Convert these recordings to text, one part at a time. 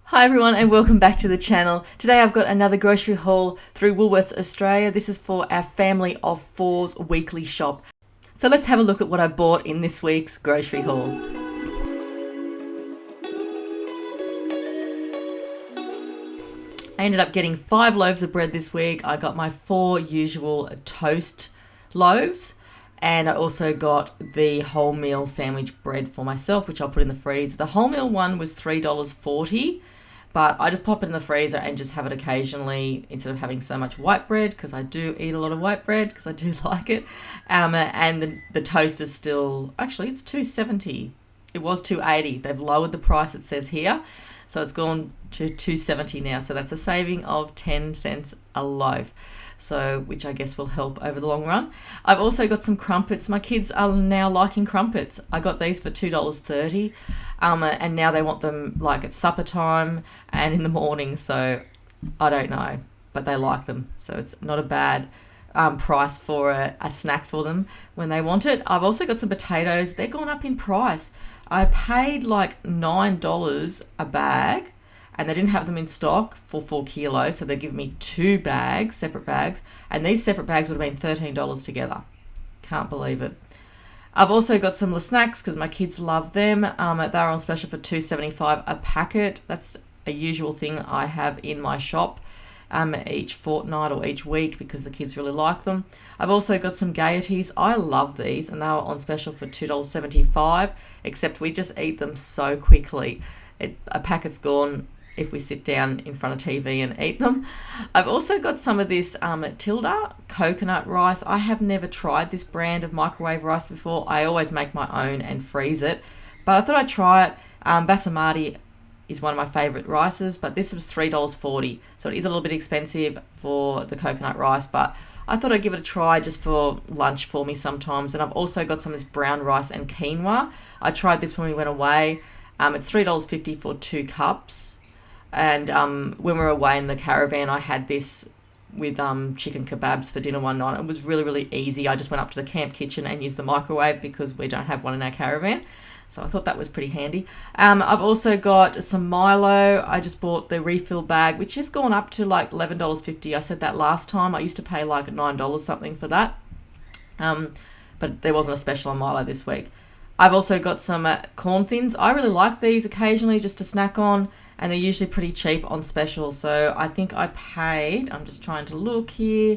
Hi everyone and welcome back to the channel. Today I've got another grocery haul through Woolworths Australia. This is for our family of four's weekly shop. So let's have a look at what I bought in this week's grocery haul. I ended up getting 5 loaves of bread this week. I got my 4 usual toast loaves, and I also got the wholemeal sandwich bread for myself, which I'll put in the freezer. The wholemeal one was $3.40, but I just pop it in the freezer and just have it occasionally instead of having so much white bread, because I do eat a lot of white bread because I do like it. And the toast is still, actually it's $2.70. It was $2.80. They've lowered the price, it says here. So it's gone to $2.70 now. So that's a saving of 10 cents a loaf. So, which I guess will help over the long run. I've also got some crumpets. My kids are now liking crumpets. I got these for $2.30, and now they want them like at supper time and in the morning. So I don't know, but they like them. So it's not a bad price for a snack for them when they want it. I've also got some potatoes. They're gone up in price. I paid like $9 a bag, and they didn't have them in stock for 4 kilos, so they give me 2 bags, separate bags, and these separate bags would have been $13 together. Can't believe it. I've also got some snacks because my kids love them. They're on special for $2.75 a packet. That's a usual thing I have in my shop each fortnight or each week because the kids really like them. I've also got some Gaieties. I love these, and they were on special for $2.75, except we just eat them so quickly. A packet's gone if we sit down in front of TV and eat them. I've also got some of this Tilda coconut rice. I have never tried this brand of microwave rice before. I always make my own and freeze it, but I thought I'd try it. Basmati is one of my favourite rices, but this was $3.40, so it is a little bit expensive for the coconut rice, but I thought I'd give it a try just for lunch for me sometimes. And I've also got some of this brown rice and quinoa. I tried this when we went away. It's $3.50 for 2 cups. And when we were away in the caravan, I had this with chicken kebabs for dinner one night. It was really, really easy. I just went up to the camp kitchen and used the microwave because we don't have one in our caravan. So I thought that was pretty handy. I've also got some Milo. I just bought the refill bag, which has gone up to like $11.50. I said that last time. I used to pay like $9 something for that. But there wasn't a special on Milo this week. I've also got some corn thins. I really like these occasionally just to snack on, and they're usually pretty cheap on special. So I think I paid, I'm just trying to look here,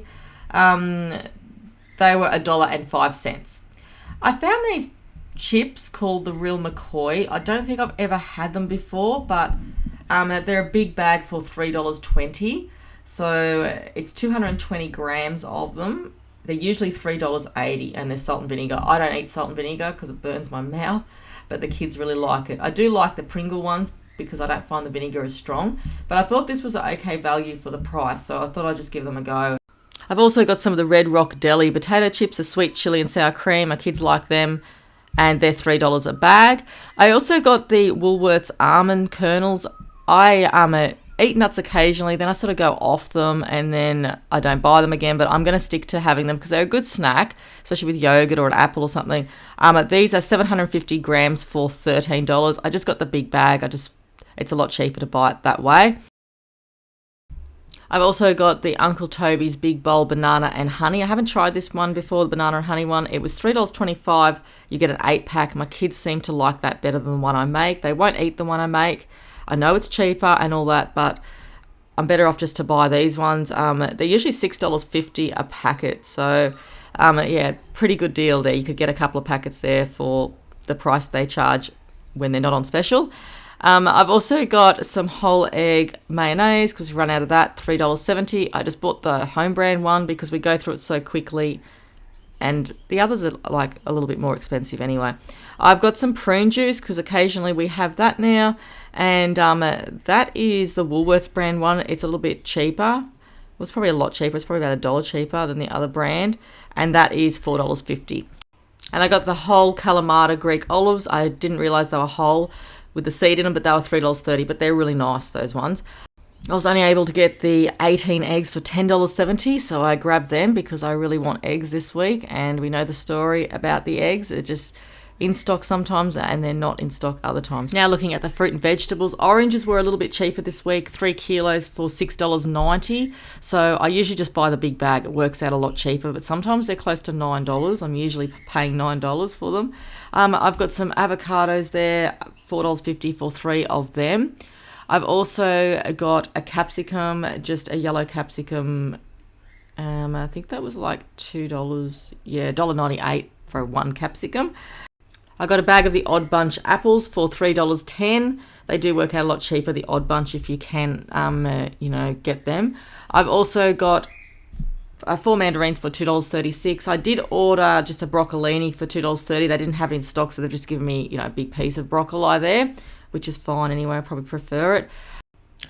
they were $1.05. I found these chips called the Real McCoy. I don't think I've ever had them before, but they're a big bag for $3.20. So it's 220 grams of them. They're usually $3.80, and they're salt and vinegar. I don't eat salt and vinegar because it burns my mouth, but the kids really like it. I do like the Pringle ones because I don't find the vinegar as strong, but I thought this was an okay value for the price, so I thought I'd just give them a go. I've also got some of the Red Rock Deli potato chips, a sweet chili and sour cream. My kids like them, and they're $3 a bag. I also got the Woolworths almond kernels. I eat nuts occasionally, then I sort of go off them, and then I don't buy them again, but I'm going to stick to having them because they're a good snack, especially with yogurt or an apple or something. These are 750 grams for $13. I just got the big bag. It's a lot cheaper to buy it that way. I've also got the Uncle Toby's Big Bowl Banana and Honey. I haven't tried this one before, the banana and honey one. It was $3.25. You get an 8-pack. My kids seem to like that better than the one I make. They won't eat the one I make. I know it's cheaper and all that, but I'm better off just to buy these ones. They're usually $6.50 a packet. So, yeah, pretty good deal there. You could get a couple of packets there for the price they charge when they're not on special. I've also got some whole egg mayonnaise because we run out of that, $3.70. I just bought the home brand one because we go through it so quickly, and the others are like a little bit more expensive anyway. I've got some prune juice because occasionally we have that now, and that is the Woolworths brand one. It's a little bit cheaper. Well, it's probably a lot cheaper. It's probably about $1 cheaper than the other brand, and that is $4.50. And I got the whole Kalamata Greek olives. I didn't realise they were whole with the seed in them, but they were $3.30, but they're really nice, those ones. I was only able to get the 18 eggs for $10.70, so I grabbed them because I really want eggs this week, and we know the story about the eggs. It just in stock sometimes and they're not in stock other times. Now looking at the fruit and vegetables, oranges were a little bit cheaper this week, 3 kilos for $6.90. So I usually just buy the big bag. It works out a lot cheaper, but sometimes they're close to $9. I'm usually paying $9 for them. I've got some avocados there, $4.50 for 3 of them. I've also got a capsicum, just a yellow capsicum. I think that was like $2, $1.98 for 1 capsicum. I got a bag of the Odd Bunch apples for $3.10. They do work out a lot cheaper, the Odd Bunch, if you can, get them. I've also got 4 mandarins for $2.36. I did order just a broccolini for $2.30. They didn't have it in stock, so they've just given me, a big piece of broccoli there, which is fine anyway. I probably prefer it.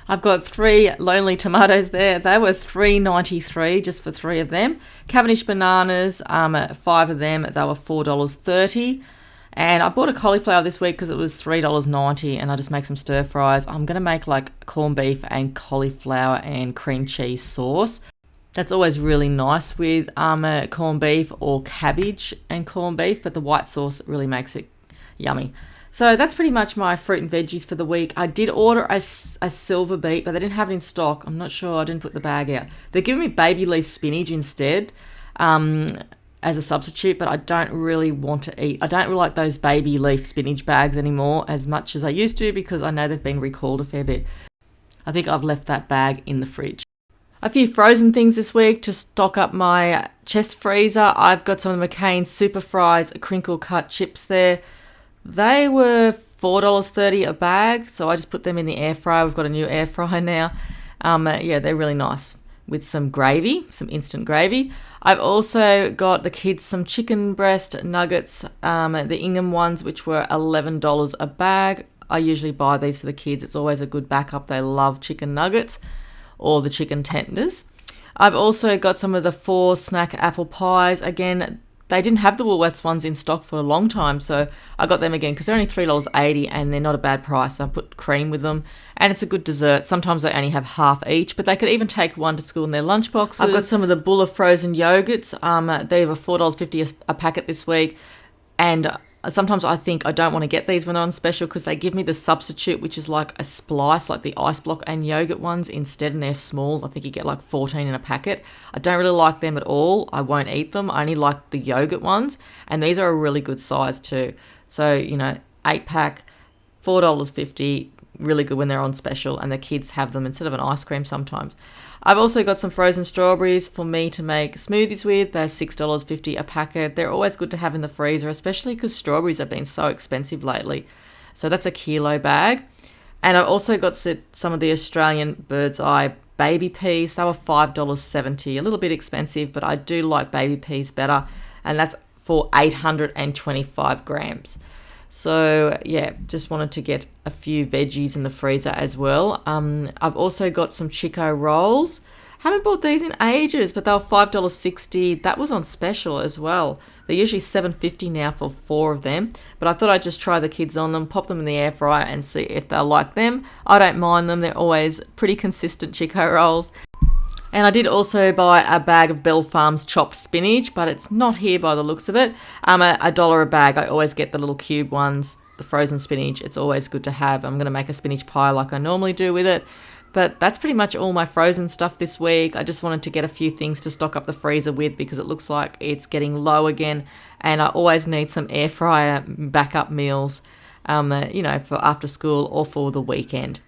I've got 3 lonely tomatoes there. They were $3.93 just for 3 of them. Cavendish bananas, 5 of them, they were $4.30. And I bought a cauliflower this week because it was $3.90, and I just make some stir fries. I'm going to make like corned beef and cauliflower and cream cheese sauce. That's always really nice with corned beef or cabbage and corned beef, but the white sauce really makes it yummy. So that's pretty much my fruit and veggies for the week. I did order a silver beet, but they didn't have it in stock. I'm not sure. I didn't put the bag out. They're giving me baby leaf spinach instead as a substitute, but I don't really want to eat. I don't really like those baby leaf spinach bags anymore as much as I used to because I know they've been recalled a fair bit. I think I've left that bag in the fridge. A few frozen things this week to stock up my chest freezer. I've got some of the McCain Super Fries crinkle cut chips there. They were $4.30 a bag, so I just put them in the air fryer. We've got a new air fryer now. They're really nice with some gravy, some instant gravy. I've also got the kids some chicken breast nuggets, the Ingham ones, which were $11 a bag. I usually buy these for the kids. It's always a good backup. They love chicken nuggets or the chicken tenders. I've also got some of the 4 snack apple pies. Again, they didn't have the Woolworths ones in stock for a long time, so I got them again because they're only $3.80 and they're not a bad price. I put cream with them and it's a good dessert. Sometimes they only have half each, but they could even take 1 to school in their lunch boxes. I've got some of the Buller frozen yogurts. They were $4.50 a packet this week, and sometimes I think I don't want to get these when they're on special because they give me the substitute, which is like a splice, like the ice block and yogurt ones instead, and they're small. I think you get like 14 in a packet. I don't really like them at all. I won't eat them. I only like the yogurt ones, and these are a really good size too. So, 8-pack, $4.50, really good when they're on special, and the kids have them instead of an ice cream sometimes. I've also got some frozen strawberries for me to make smoothies with. They're $6.50 a packet. They're always good to have in the freezer, especially because strawberries have been so expensive lately. So that's a kilo bag. And I've also got some of the Australian Bird's Eye baby peas. They were $5.70, a little bit expensive, but I do like baby peas better. And that's for 825 grams. So, just wanted to get a few veggies in the freezer as well. I've also got some Chico rolls. Haven't bought these in ages, but they were $5.60. That was on special as well. They're usually $7.50 now for 4 of them. But I thought I'd just try the kids on them, pop them in the air fryer and see if they'll like them. I don't mind them. They're always pretty consistent Chico rolls. And I did also buy a bag of Bell Farms chopped spinach, but it's not here by the looks of it. $1 a bag. I always get the little cube ones, the frozen spinach. It's always good to have. I'm going to make a spinach pie like I normally do with it. But that's pretty much all my frozen stuff this week. I just wanted to get a few things to stock up the freezer with because it looks like it's getting low again. And I always need some air fryer backup meals, for after school or for the weekend.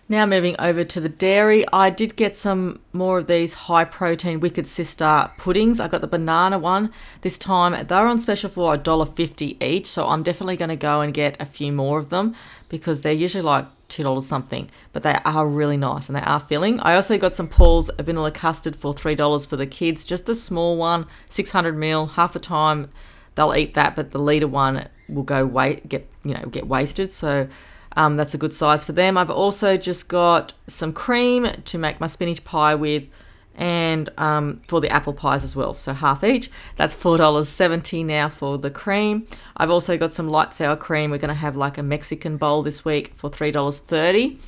Now moving over to the dairy, I did get some more of these high protein Wicked Sister puddings. I got the banana one this time. They're on special for $1.50 each, so I'm definitely going to go and get a few more of them because they're usually like $2 something, but they are really nice and they are filling. I also got some Paul's vanilla custard for $3 for the kids, just the small one, 600 ml. Half the time they'll eat that, but the litre one will get wasted. So that's a good size for them. I've also just got some cream to make my spinach pie with and for the apple pies as well. So half each. That's $4.70 now for the cream. I've also got some light sour cream. We're going to have like a Mexican bowl this week for $3.30.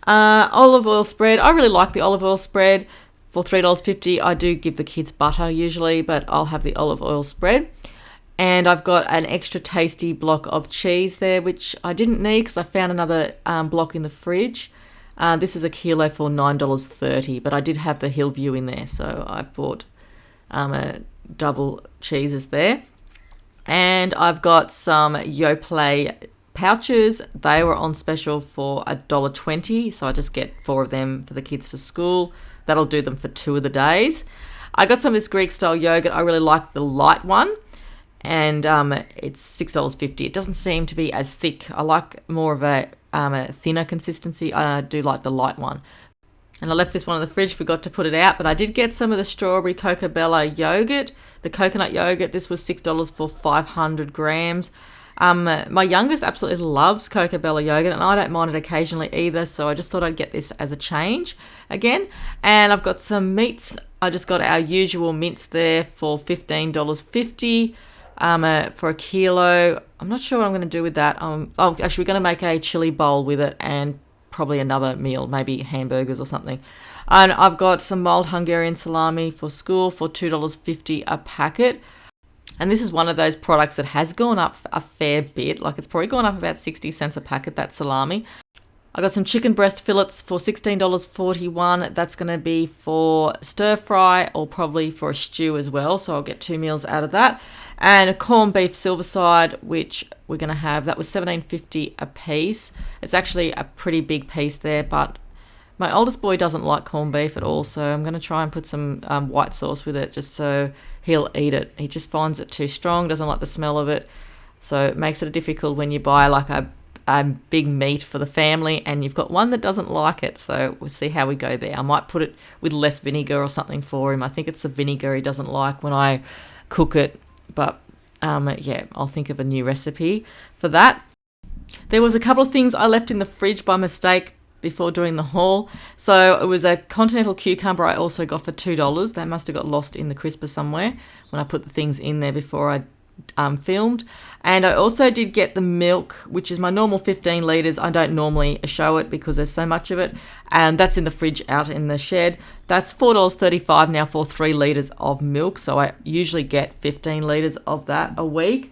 Olive oil spread. I really like the olive oil spread for $3.50. I do give the kids butter usually, but I'll have the olive oil spread. And I've got an extra tasty block of cheese there, which I didn't need because I found another block in the fridge. This is a kilo for $9.30, but I did have the Hillview in there, so I've bought a double cheeses there. And I've got some Yoplait pouches. They were on special for $1.20, so I just get 4 of them for the kids for school. That'll do them for 2 of the days. I got some of this Greek style yogurt. I really like the light one, and it's $6.50. It doesn't seem to be as thick. I like more of a thinner consistency. I do like the light one. And I left this one in the fridge, forgot to put it out, but I did get some of the strawberry Cocobella yogurt, the coconut yogurt. This was $6 for 500 grams. My youngest absolutely loves Cocobella yogurt, and I don't mind it occasionally either, so I just thought I'd get this as a change again. And I've got some meats. I just got our usual mince there for $15.50 for a kilo. I'm not sure what I'm going to do with that. Actually, we're going to make a chili bowl with it and probably another meal, maybe hamburgers or something. And I've got some mild Hungarian salami for school for $2.50 a packet. And this is one of those products that has gone up a fair bit. Like, it's probably gone up about 60 cents a packet, that salami. I got some chicken breast fillets for $16.41. That's going to be for stir fry or probably for a stew as well. So I'll get 2 meals out of that. And a corned beef silverside, which we're going to have. That was $17.50 a piece. It's actually a pretty big piece there, but my oldest boy doesn't like corned beef at all, so I'm going to try and put some white sauce with it just so he'll eat it. He just finds it too strong, doesn't like the smell of it, so it makes it difficult when you buy like a big meat for the family and you've got one that doesn't like it. So we'll see how we go there. I might put it with less vinegar or something for him. I think it's the vinegar he doesn't like when I cook it, but yeah, I'll think of a new recipe for that. There was a couple of things I left in the fridge by mistake before doing the haul. So it was a continental cucumber I also got for $2. That must have got lost in the crisper somewhere when I put the things in there before I filmed. And I also did get the milk, which is my normal 15 litres. I don't normally show it because there's so much of it, and that's in the fridge out in the shed. That's $4.35 now for 3 litres of milk, so I usually get 15 litres of that a week.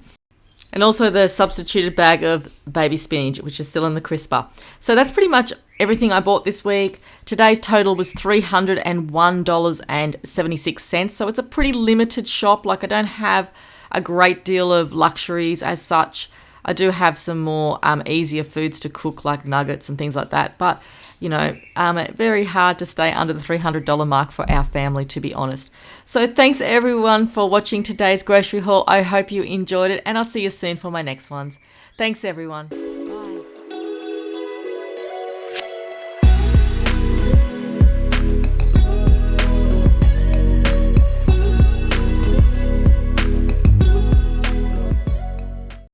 And also the substituted bag of baby spinach, which is still in the crisper. So that's pretty much everything I bought this week. Today's total was $301.76. So it's a pretty limited shop. Like, I don't have a great deal of luxuries as such. I do have some more easier foods to cook, like nuggets and things like that. But, you know, very hard to stay under the $300 mark for our family, to be honest. So thanks everyone for watching today's grocery haul. I hope you enjoyed it, and I'll see you soon for my next ones. Thanks everyone.